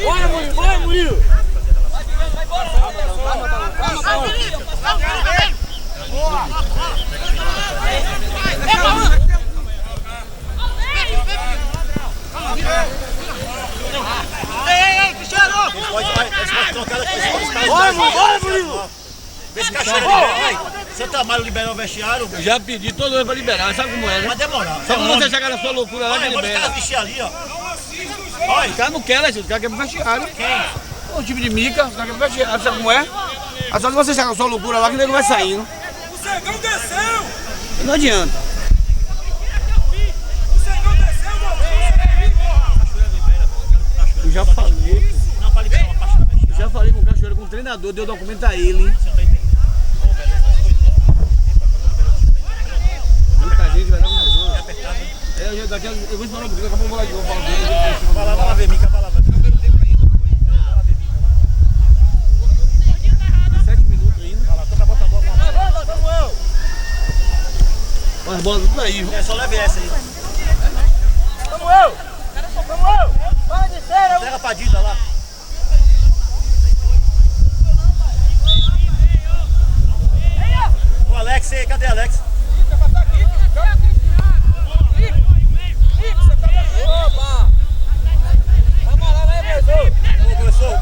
Bora, Murilo! Bora, Murilo! Ei, Cristiano! Bora, Murilo! Esse cachorro vai. Santo Amaro liberou o vestiário. Eu já pedi todo ano pra liberar, sabe como é, né? Vai demorar. Só quando você chegar na sua loucura lá que Olha, os libera. caras vestir ali, ó. Os caras não querem, os caras querem pro vestiário. Quem? O time de mica, os caras querem pro vestiário, sabe como é? É só que você chegar na sua loucura lá que o nego vai saindo. O Cegão desceu! Não adianta. O Cegão desceu, Eu já falei, Não, pra liberar uma parte do vestiário. eu já falei com o cachoeiro, com o treinador, deu documento a ele. Muita gente vai dar com razão. Eu vou ensinar um pouquinho, daqui a pouco eu vou lá de novo, falo dele. Vai lá ver, Mica, vai lá ver. 7 minutos ainda. Vai lá, toca a bota a bola. Vai, Samuel! As bolas tudo aí. É, só leve essa aí. Samuel! Samuel! Para de ser, Pega a Padilha lá. O Alex, cadê Alex? Fica, vai aqui, fica! Você tá aqui! Opa! Amarelo aí, professor! Ô, professor.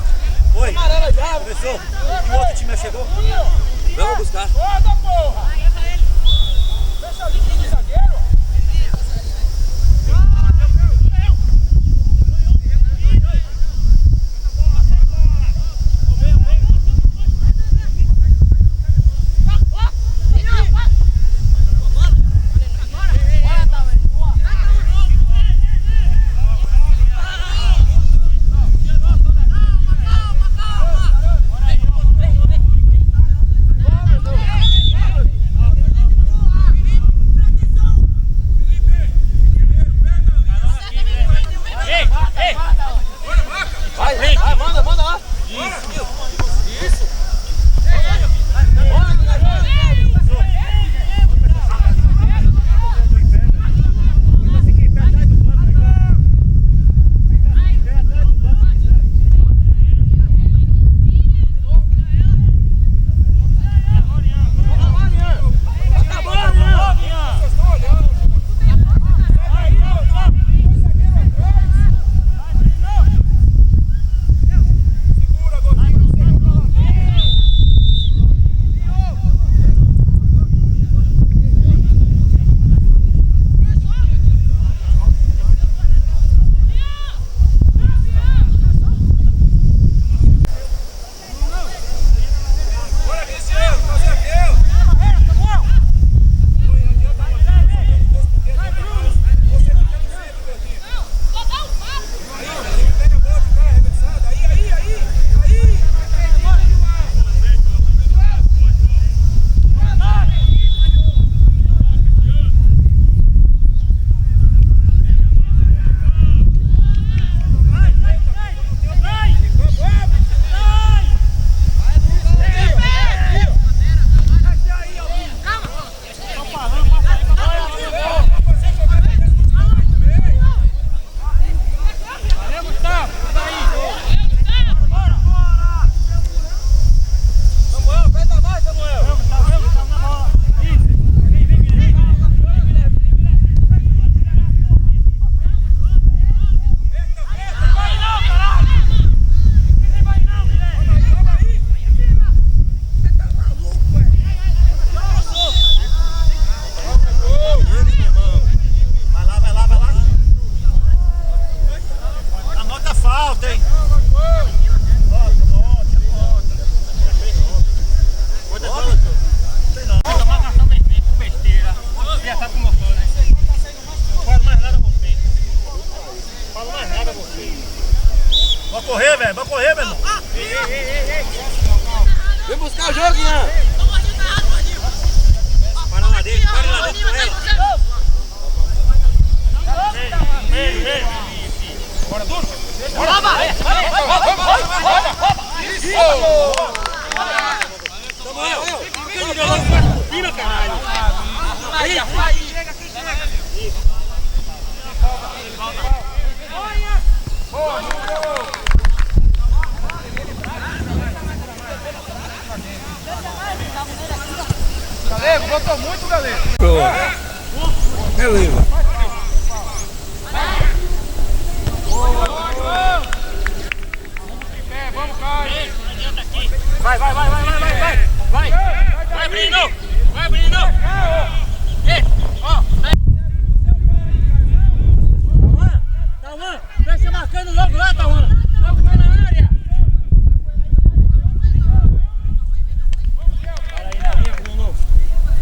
Oi. Amarelo já! Professor, e o outro time já chegou? Vamos buscar. Roda, porra! Deixa ali de zagueiro! Vai, manda lá! Isso! Vai correr, meu irmão. Vem buscar o jogo, Ian. Para lá dentro com ela. Ei. Bora, duro. Bora, vai. Isso. Samuel. Vira, caralho. arruma aí. Chega, quem chega. Boa, Galego, botou muito, Galego. Beleza. Vamos, Caio. Vai, Brino! Vai, Brino! Ei, ó! Tauan! Deixa marcando logo lá, Tauan! Logo vai na área! Para aí na linha, Bruno!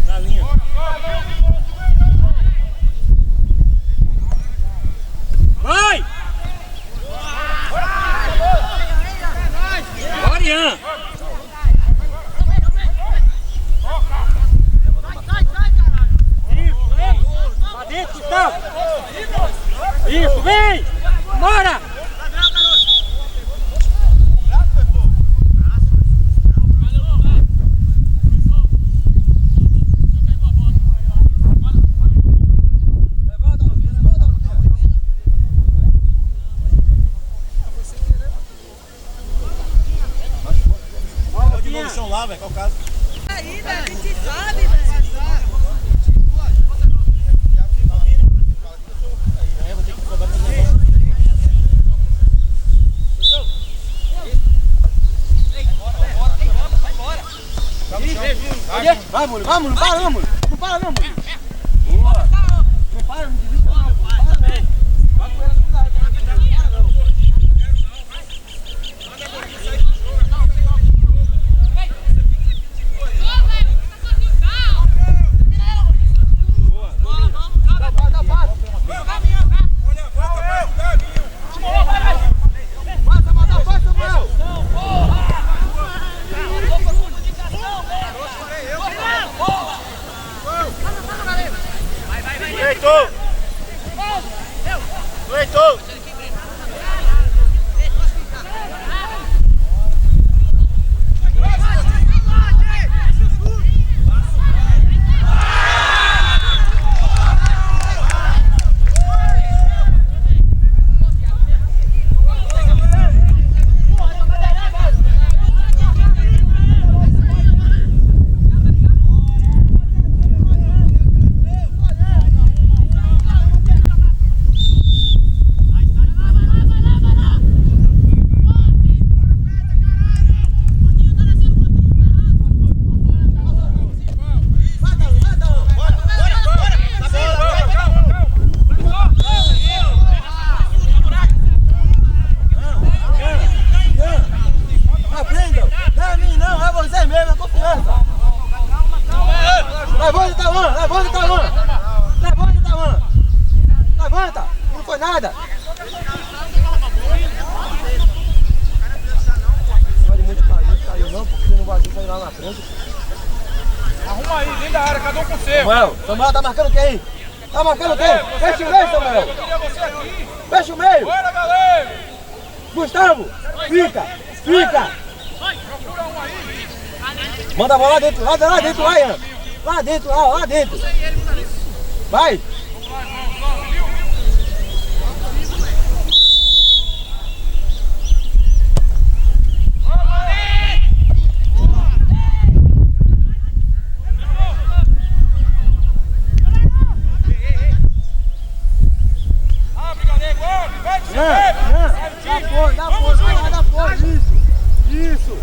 Na linha! Vai! Bora, Ian! Isso, vem! Bora! Pode ir no chão lá, velho, qual o caso? Aí, velho, a gente sabe, velho. Vai, Muro, vai, Muro, para não, Muro. Não para não, Muro. Boa. Não para, não desiste não. Não para não. Vai com ela, cuidado. Levanta! Não foi nada! Pode muito cair não, porque não vai sair lá na frente. Arruma aí, dentro da área, cada um com o seu. Samuel tá marcando quem aí? Tá marcando quem? Fecha o meio, Samuel! Fecha o meio! Bora, galera! Gustavo! Fica! Procura um aí. Manda a bola lá dentro, lá, Ian! Lá dentro! Vai! Dá força, isso!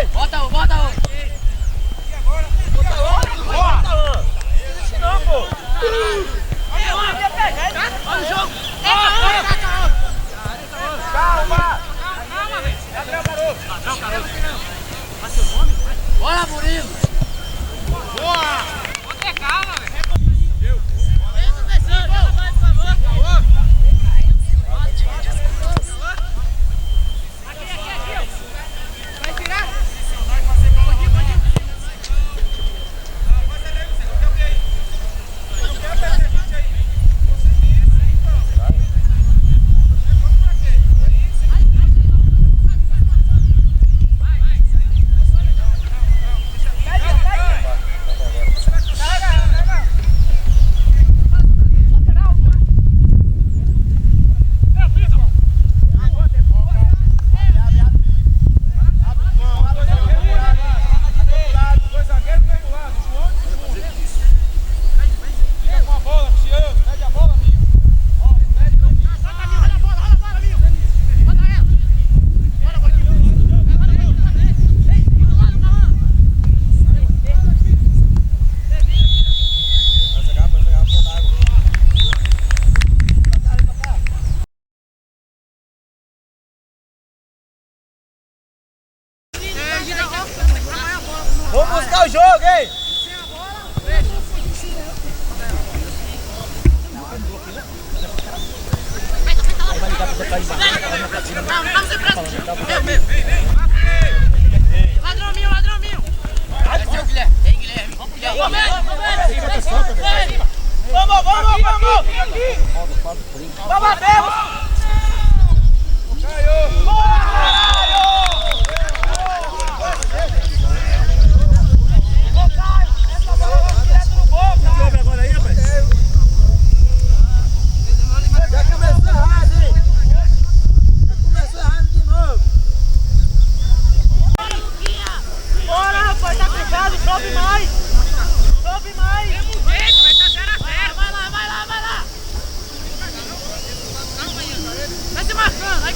ei! Bota um, bota um. Não, pô! Olha o jogo. Calma! Bora, Murilo. Boa! Calma, velho. Vai tirar? Vamos buscar o jogo, hein? Ladrão meu, ladrão meu. Esse é o Guilherme. Ei, Guilherme. Vamos, vamos, vamos! Vamos, vamos! Já começou errado, hein? Já começou errado de novo. Bora, rapaz, tá culpado, sobe mais. Sobe mais. Vai estar 0 a 0. Vai lá, vai lá, vai lá. Vai se marcando, vai.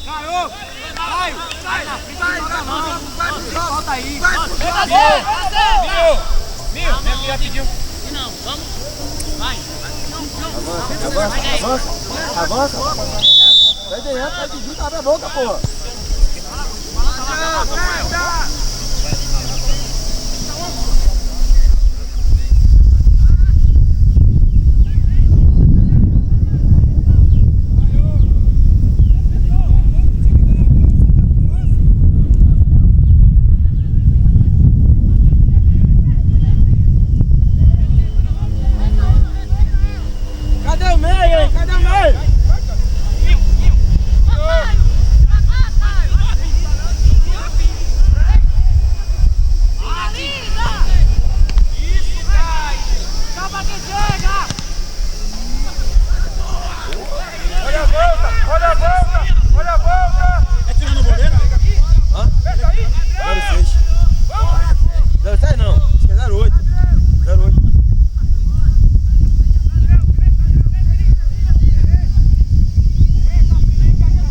Caiu! Vai! Vai na frente, volta aí! Minha filha pediu. Não, vamos. Vai. Avança! Vai dentro, vai de junto, abre a boca, porra! Cadê o meio, hein? Cadê o meio? Olha a volta! Olha a volta! Olha a volta! É tirando o goleiro? Hã? 06. 06 não, acho que é 08. 08.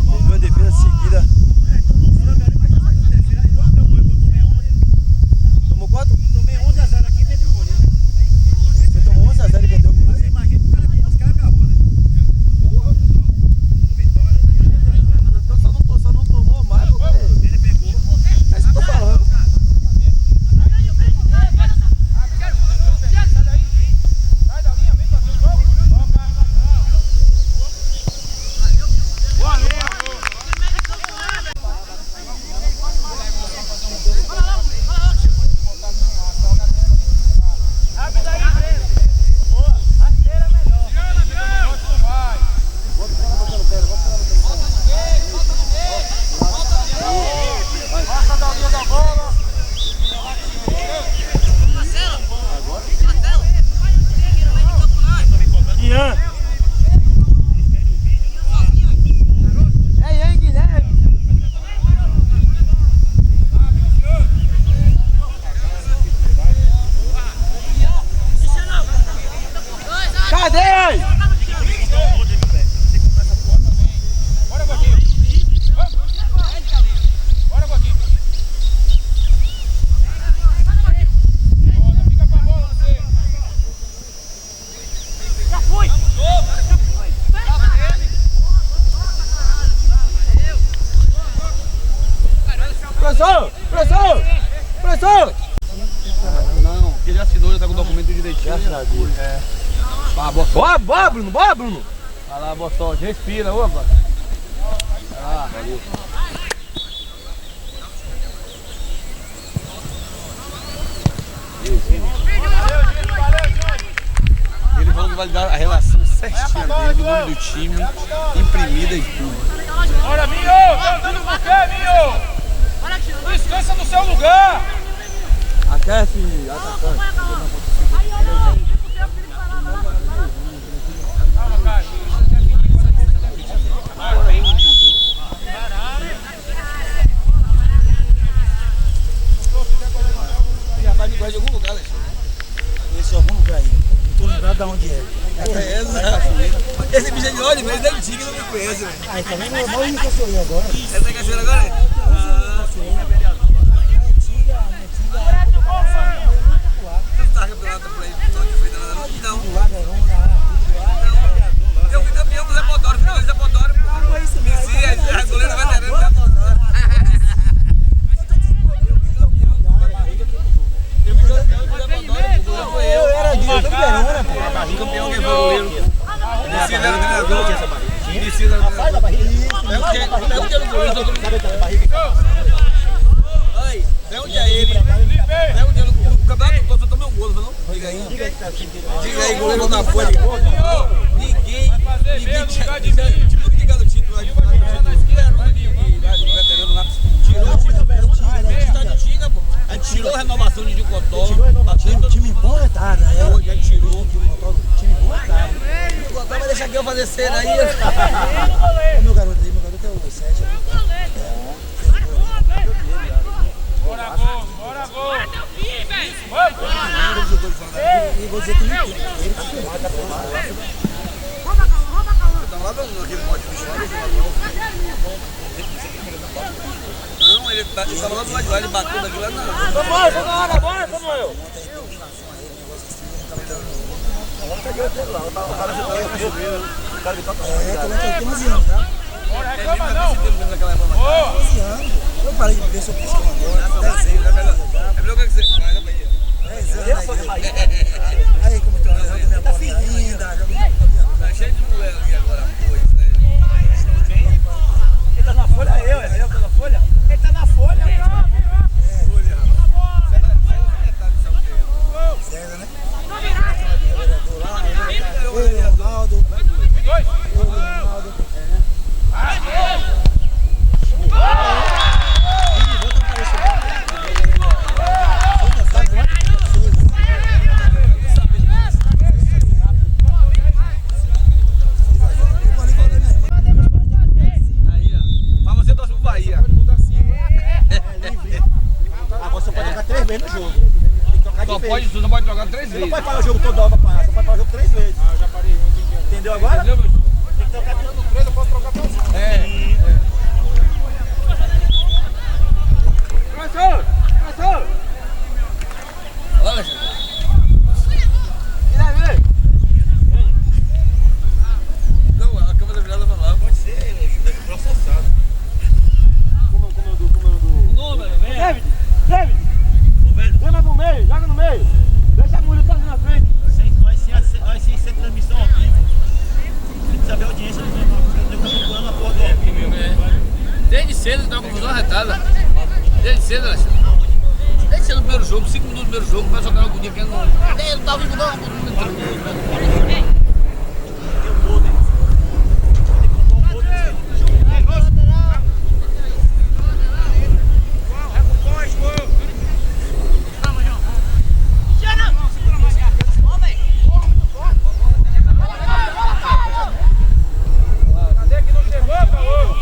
Tem duas defesas seguidas. Tomou quanto? Tomei 11 a 0 aqui dentro do goleiro. Você tomou 11 a 0 e perdeu o goleiro? Você imagina os caras acabou, né? Então só não tomou mais porque... Ele pegou. É isso que eu tô falando. Ian. Ei, Guilherme! Cadê aí? Professor! Professor! Não, porque já assinou, já tá com o documento direitinho. Graças a Deus. É. Ah, boa sorte. Bora, bora, Bruno, bora, Bruno! Vai lá, boa sorte. Respira, opa. Ah, valeu. Ele falou que vai dar a relação certinha dele, do nome do time, imprimida e tudo. Bora, Minho! Tá dando por quê, Minho? Descansa no seu lugar! Aquece, atacante. Calma, Caio. Já vai me guardar de algum lugar, Alexandre. Esse é algum lugar aí. Não tô lembrado de onde é. Esse bicho é de onde? Mas é antigo, não me conhece, velho. Ah, então não é mal isso que eu sou eu agora. Essa é cachoeira agora? Você tá campeonato por aí, não. Eu fui campeão do Zé Podório, final do Zé Podório, pô. É isso mesmo. Sim, a goleira veterana do Zé Podório. Eu fui campeão do Zé Podório, pô. Foi eu. Eu era de Verona, pô. Campeão que foi o goleiro. Descida era o treinador. Descida era o Sai da barriga. treinador. É o que era o goleiro, todo mundo. Sabe da barriga? Ai, é onde é ele? É onde ele? O campeonato todo só tomou um gol, não? Diga aí. Diga aí, goleiro da folha. Ninguém tinha. Tipo, ninguém ganhou o título lá de veterano lá. Tirou o título antiga, pô. A gente tirou a renovação de Jocotó. Time bom é tarde, né? A gente tirou. Time bom é tarde. Jocotó vai deixar aqui eu fazer cena aí. Meu garoto é o 7. Bora, gol! Bora, gol! E vou dizer que não tem. Ele tá filmado, tá filmado. Tá lá naquele monte de bicho lá. Não, ele tava lá do lado de lá, ele bateu daqui lá, não. Samuel, joga lá na bola, Samuel! Tem 11 anos, tá? Bora, reclama não! 11 anos. Eu parei de ver sobre isso agora. 10 anos. É melhor que você faz, né, Bahia? Aí, como tu joga minha bola ainda, joga minha bola. Tá cheio de mulher aqui agora, pois, né? Ele tá na folha, eu tô na folha? Ele tá na folha, César, né? Vereador lá, ele, Ronaldo. Ronaldo. Aí, ó. Mas você torce pro Bahia. Agora você pode tocar 3 vezes no jogo. Tem que tocar de Só vez. pode, você não pode jogar 3 Você não vezes. pode parar o jogo toda hora pra parar, só pode parar o jogo 3 vezes. Ah, eu já parei. Entendeu agora? Entendeu, meu filho? Tem que tocar tudo. 3 eu posso trocar pra você. É. Professor! Professor! Olha, Alexandre. Não, a câmera virada pra lá. Pode ser processado. O nome, velho. David! Vem mais pro meio, joga no meio. Deixa a mulher passar na frente. Vai ser transmissão ao vivo. Tem que saber a audiência do canal. A porra do ao vivo. Desde cedo ele tá uma confusão arretada. Desde cedo, Alexandre. Desde cedo no primeiro jogo, 5 minutos no primeiro jogo, vai jogar algum dia que ele não. Cadê? Ele não tá vivo, não. Cadê que não chegou, Caô?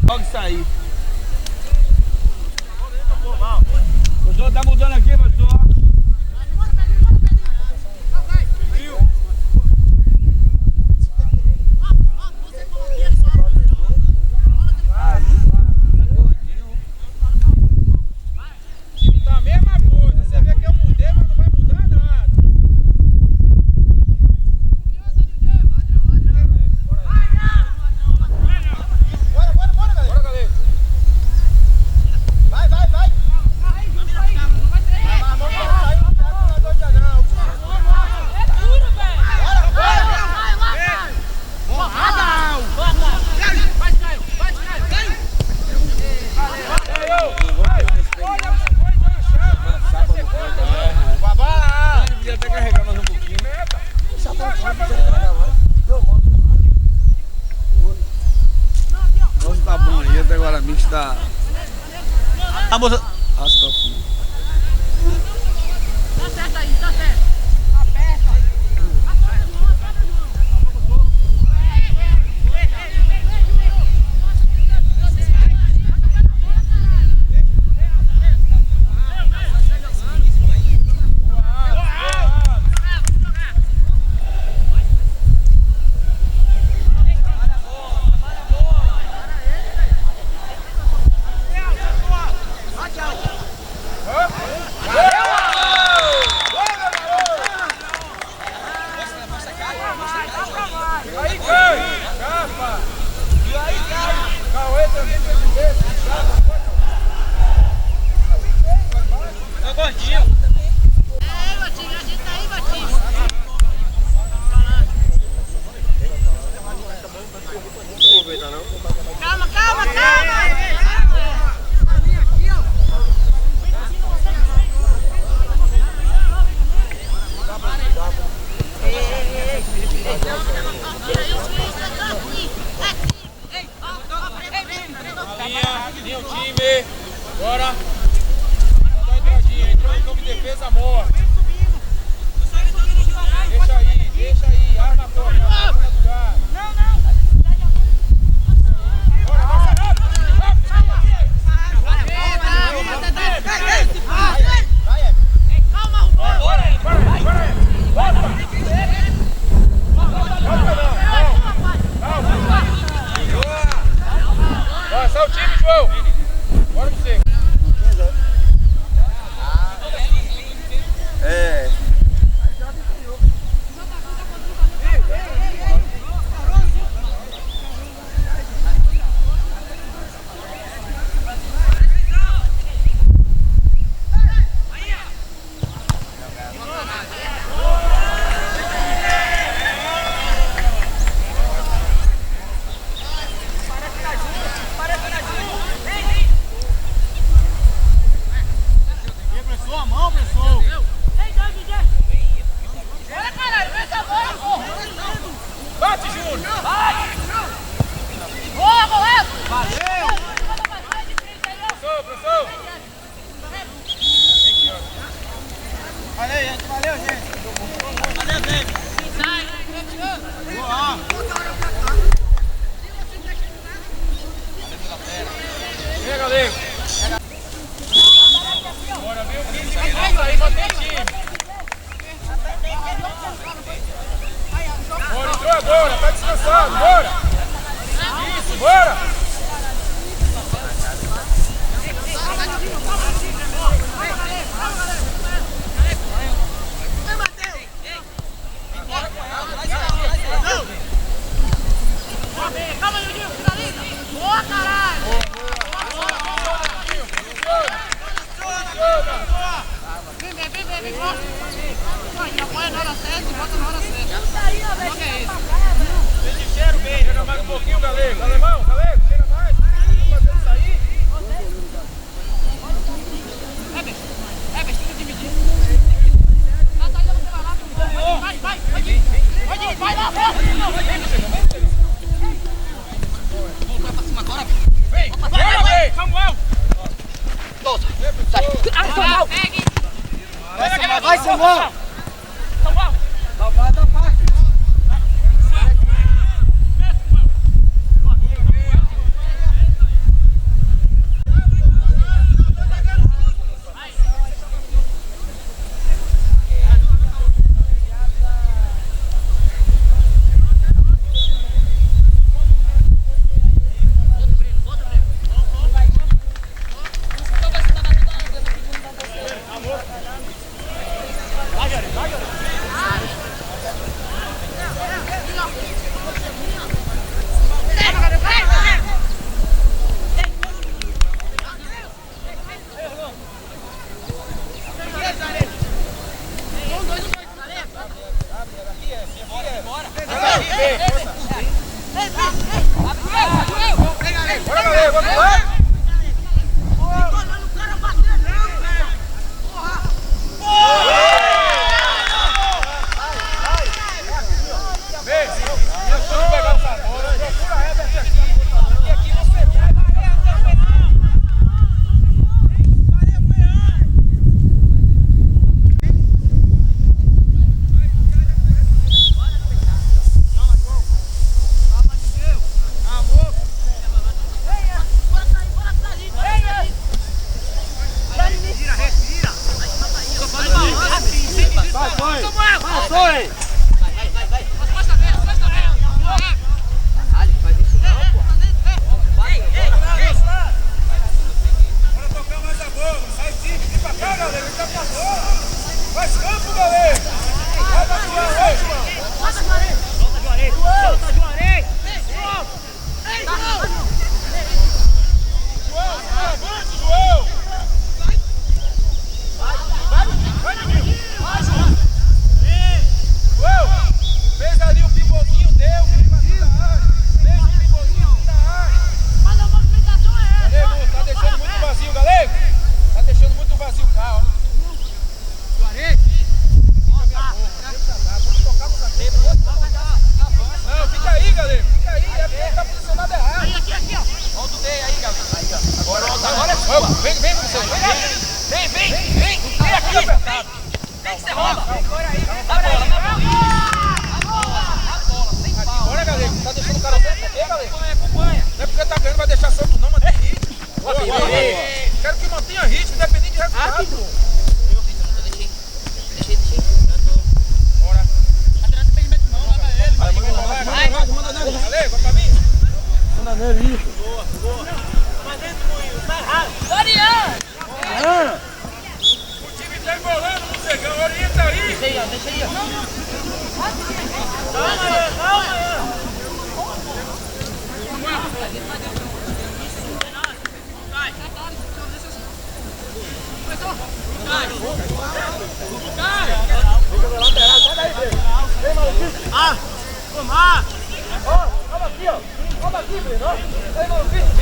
Logo sair. O senhor tá mudando aqui, pastor. gordinho. É, Batinho, a gente tá aí, Batinho. Calma, calma, calma! Linha o time. Bora. Dá uma entradinha. Entrou em campo de defesa, morre. Deixa aí. Arma a porta. Arma no lugar. Bora, vai, sai o time, João. Bora você. Bate, Júnior! Boa, Boleto! Valeu! Pressão! Valeu, gente! Valeu, gente! Boa! Vem, galera! Bora, viu? 15 minutos aí, mantém time! Bora, entrou agora, tá descansado, bora! Isso, bora! Calma, Juninho, finaliza! Boa, caralho! Vem, forte! Vai, apoia na hora certa e bota na hora certa. O que é isso? Cheiro bem, chega mais um pouquinho, galego. Alemão, galego, chega mais. Vamos fazer isso aí. Heber, fica dividido. Na saída você vai lá. Vai lá, voltar pra cima agora. Vem, vem, Samuel. Volta. Sai. Samuel. Vai, Samuel. Samuel. Dá parte. Bora, galera. Tá deixando o cara certo aqui, galera? Não é porque tá ganhando, vai deixar solto não, mantém ritmo. Quero que mantenha ritmo, independente de resultado. Deixei. Bora. Atrás do impedimento não, leva ele. Manda nele. Valeu, vai pra mim. Manda nele, isso. Boa. Mas dentro do moinho, tá errado. Oriana! O time tá embolando, Mocegão. Orienta aí. Deixa aí, ó. Calma. Calma aqui, Breno. Ei, maluquice.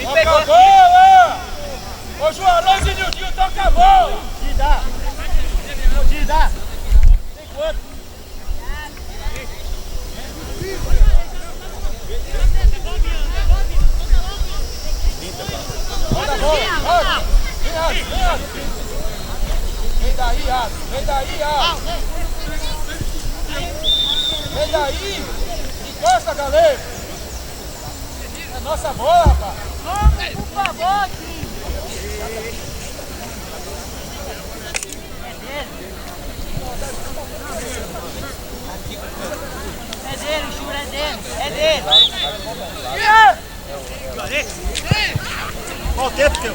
Toca a bola! Ô João e Nildinho, toca a bola! Dá! Tem quanto? Manda a bola! Vem daí, Ado! Vem daí! Encosta, galera! É nossa bola, rapaz! Por favor, time. É dele, Jura, é dele. Qual o tempo, teu?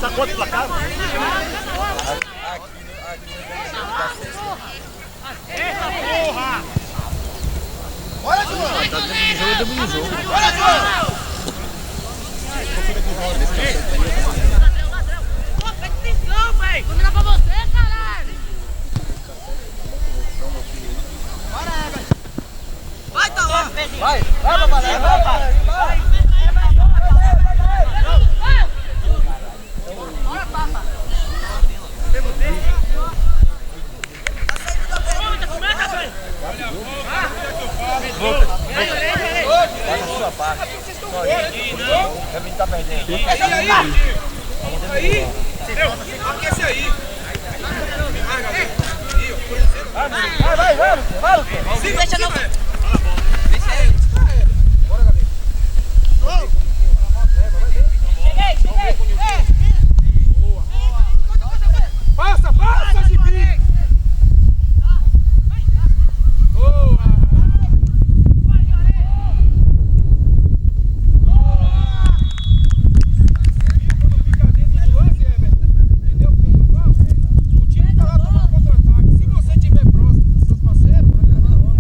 Tá quanto placar? Eita porra! Bora, João! Tá dentro do jogo. Bora, João! Pô, presta atenção, véi! Vou virar pra você, caralho! Vai, tá lá! Vai, Babalé! Vai! Bora, papa! Vai na sua parte. Só isso. O Kevin tá perdendo. Aí! Aquece aí! Vai, galera! Aí, ó! Vai, Luque. Deixa não. Deixa ele. Bora, galera. Cheguei. Passa, Gibi! Boa! Quando fica dentro do lance, Everton, entendeu o que eu falo? O time tá lá tomando contra-ataque. Se você estiver próximo dos seus parceiros, vai travar logo.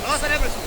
Nossa, né, professor?